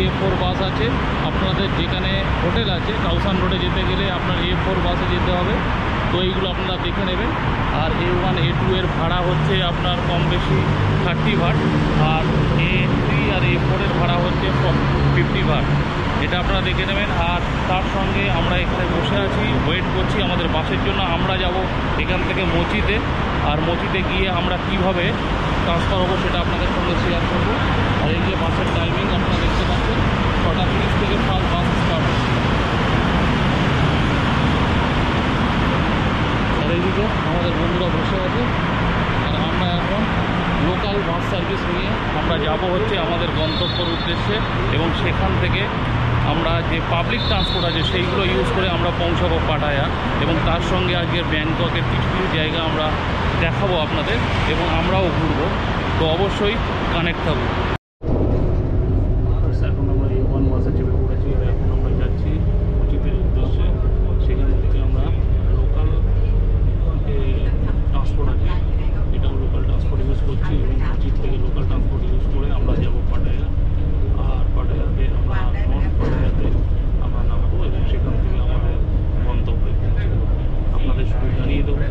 A4 বাস আছে। আপনাদের যেখানে হোটেল আছে কাউসান রোডে যেতে গেলে আপনার A4 বাসে যেতে হবে। তো এইগুলো আপনারা দেখে নেবেন। আর A1 A2 এর ভাড়া হচ্ছে আপনার কম বেশি 30 ভাট, আর A3 আর A4 এর ভাড়া হচ্ছে 50 ভাট। এটা আপনারা দেখে নেবেন। আর তার সঙ্গে আমরা এখানে বসে আছি, ওয়েট করছি আমাদের বাসের জন্য। আমরা যাব এখান থেকে মোচিতে, আর মোচিতে গিয়ে আমরা কিভাবে ট্রান্সফার হবো সেটা আপনাদের সঙ্গে শেয়ার করবো। আর এই যে বাসের টাইমিং আপনারা দেখতে পাচ্ছেন, 6:30 থেকে ফার্স্ট বাস স্টার্ট হবে। আর এইদিকে আমাদের বন্ধুরা বসে আছে, আর আমরা এখন লোকাল বাস সার্ভিস নিয়ে আমরা যাব হচ্ছে আমাদের গন্তব্যের উদ্দেশ্যে, এবং সেখান থেকে আমরা যে পাবলিক ট্রান্সপোর্ট আছে সেইগুলো ইউজ করে আমরা পৌঁছাবো পাটায়া। এবং তার সঙ্গে আজকে ব্যাংককের কিছু কিছু জায়গা আমরা দেখাবো আপনাদের, এবং আমরাও ঘুরবো। তো অবশ্যই কানেক্ট থাকবো। এখন আমরা A1 বাসে চেপে পড়েছি। এখন আমরা যাচ্ছি কোচিতের উদ্দেশ্যে। সেখান থেকে আমরা লোকাল যে ট্রান্সপোর্ট আছে এটাও লোকাল ট্রান্সপোর্ট ইউজ করছি, এবং কোচিত থেকে লোকাল ট্রান্সপোর্ট ইউজ করে আমরা যাব পাটায়া। আর পাটায়াতে আমরা নর্থ পাটায়াতে আমরা নামবো, এবং সেখান থেকে আমাদের গন্তব্যে পৌঁছবো। আপনাদের শুধু জানিয়ে দেবো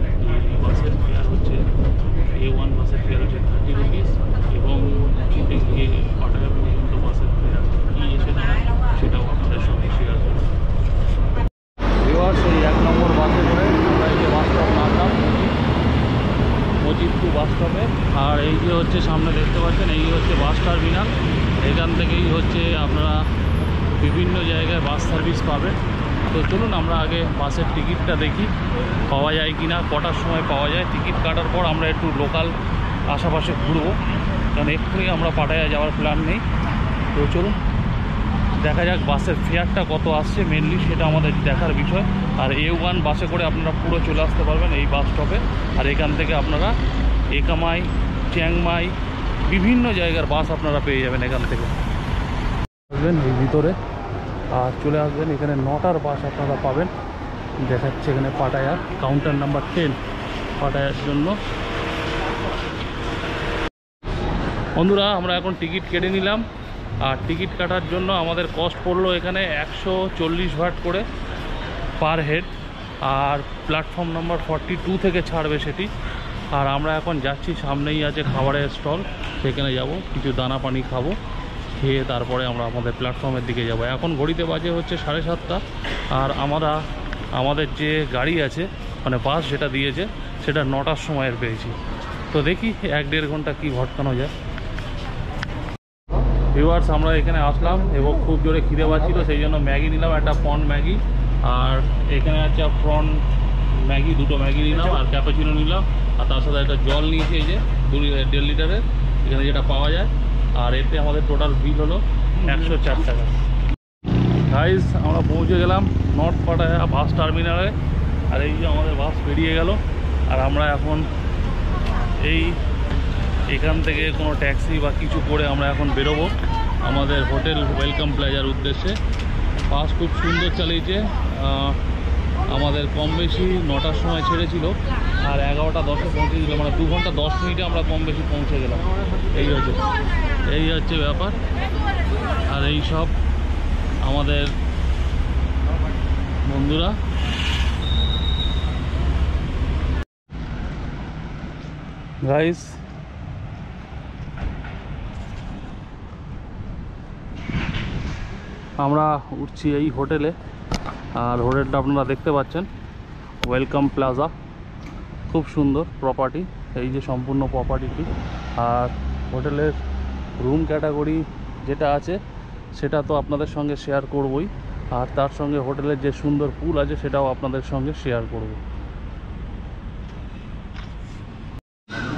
এই বাসের ফেয়ার হচ্ছে A1 বাসের ফেয়ার হচ্ছে 30 রুপিস, এবং কোচিতে গিয়ে পাটায়া পর্যন্ত বাসের ফেয়ার কী এসে দাঁড়ায় সেটাও আপনাদের সঙ্গে শেয়ার করবো। এবার সেই 1 নম্বর বাসে করে আমরা এই যে বাস স্টপ নামলাম, মজিদপুর বাস স্টপে। আর এই যে হচ্ছে সামনে দেখতে পাচ্ছেন, এই হচ্ছে বাস টার্মিনাল। এখান থেকেই হচ্ছে আপনারা বিভিন্ন জায়গায় বাস সার্ভিস পাবেন। তো চলুন আমরা আগে বাসের টিকিটটা দেখি পাওয়া যায় কি না, কটার সময় পাওয়া যায়। টিকিট কাটার পর আমরা একটু লোকাল আশেপাশে ঘুরবো, কারণ এক্ষুনি আমরা পাটায়া যাওয়ার প্ল্যান নেই। তো চলুন দেখা যাক বাসের ফেয়ারটা কত আসছে, মেনলি সেটা আমাদের দেখার বিষয়। আর A1 বাসে করে আপনারা পুরো চলে আসতে পারবেন এই বাস স্টপে। আর এখান থেকে আপনারা একামাই, চিয়াংমাই বিভিন্ন জায়গার বাস আপনারা পেয়ে যাবেন এখান থেকে। আসবেন এই ভিতরে আর চলে আসবেন, এখানে 9টার বাস আপনারা পাবেন। দেখাচ্ছে এখানে পাটায়া, কাউন্টার নাম্বার 10 পাটায়ার জন্য। বন্ধুরা আমরা এখন টিকিট কেটে নিলাম, আর টিকিট কাটার জন্য আমাদের কস্ট পড়লো এখানে 140 ভাট করে পার হেড। আর প্ল্যাটফর্ম নাম্বার 42 থেকে ছাড়বে সেটি। আর আমরা এখন যাচ্ছি, সামনেই আছে খাবারের স্টল, সেখানে যাব, কিছু দানা পানি খাবো, খেয়ে তারপরে আমরা আমাদের প্ল্যাটফর্মের দিকে যাব। এখন ঘড়িতে বাজে হচ্ছে 7:30। আর আমাদের যে গাড়ি আছে মানে বাস যেটা দিয়েছে সেটা 9টার সময়ের পেয়েছি। তো দেখি 1-1.5 ঘন্টা কি ভটকানো যায়। ভিউয়ার্স আমরা এখানে আসলাম এবং খুব জোরে খিদে পাচ্ছিল, সেই জন্য ম্যাগি নিলাম, একটা প্রন ম্যাগি। আর এখানে আছে প্রন ম্যাগি, 2টো ম্যাগি নিলাম, আর ক্যাপাচিনো নিলাম, আর তার সাথে একটা জল নিয়েছি এই যে 1.5 লিটারের এখানে যেটা পাওয়া যায়। আর এতে আমাদের টোটাল বিল হলো 104 টাকা। গাইস আমরা পৌঁছে গেলাম নর্থ পাটায়া বাস টার্মিনালে। আর এই যে আমাদের বাস বেরিয়ে গেল, আর আমরা এখন এখান থেকে কোনো ট্যাক্সি বা কিছু করে আমরা এখন বেরোবো আমাদের হোটেল ওয়েলকাম প্লাজার উদ্দেশ্যে। বাস খুব সুন্দর চালিয়েছে, আমাদের কম বেশি 9টার সময় ছেড়েছিল, আর 11:10-এ পৌঁছেছিল, মানে 2 ঘন্টা 10 মিনিটে আমরা কম বেশি পৌঁছে গেলাম। এই হচ্ছে ব্যাপার। আর এই সব আমাদের বন্ধুরা। গাইস আমরা উঠছি এই হোটেলে, আর হোটেলটা আপনারা দেখতে পাচ্ছেন ওয়েলকাম প্লাজা, খুব সুন্দর প্রপার্টি, এই যে সম্পূর্ণ প্রপার্টিটি। আর হোটেলের রুম ক্যাটাগরি যেটা আছে সেটা তো আপনাদের সঙ্গে শেয়ার করবই, আর তার সঙ্গে হোটেলের যে সুন্দর পুল আছে সেটাও আপনাদের সঙ্গে শেয়ার করব।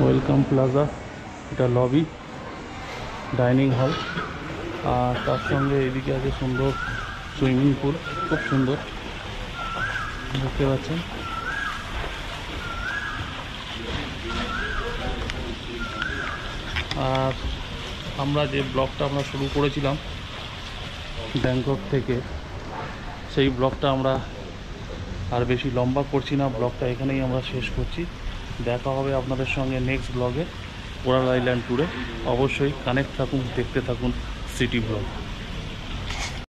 ওয়েলকাম প্লাজা, এটা লবি, ডাইনিং হল, আর তার সঙ্গে এদিকে আছে সুন্দর সুইমিং পুল, খুব সুন্দর দেখতে পাচ্ছেন। আর আমরা যে ব্লগটা আমরা শুরু করেছিলাম ব্যাংকক থেকে, সেই ব্লগটা আমরা আর বেশি লম্বা করছি না, ব্লগটা এখানেই আমরা শেষ করছি। দেখা হবে আপনাদের সঙ্গে নেক্সট ব্লগে কোরাল আইল্যান্ড ট্যুরে। অবশ্যই কানেক্ট থাকুন, দেখতে থাকুন সিটি ব্লগ।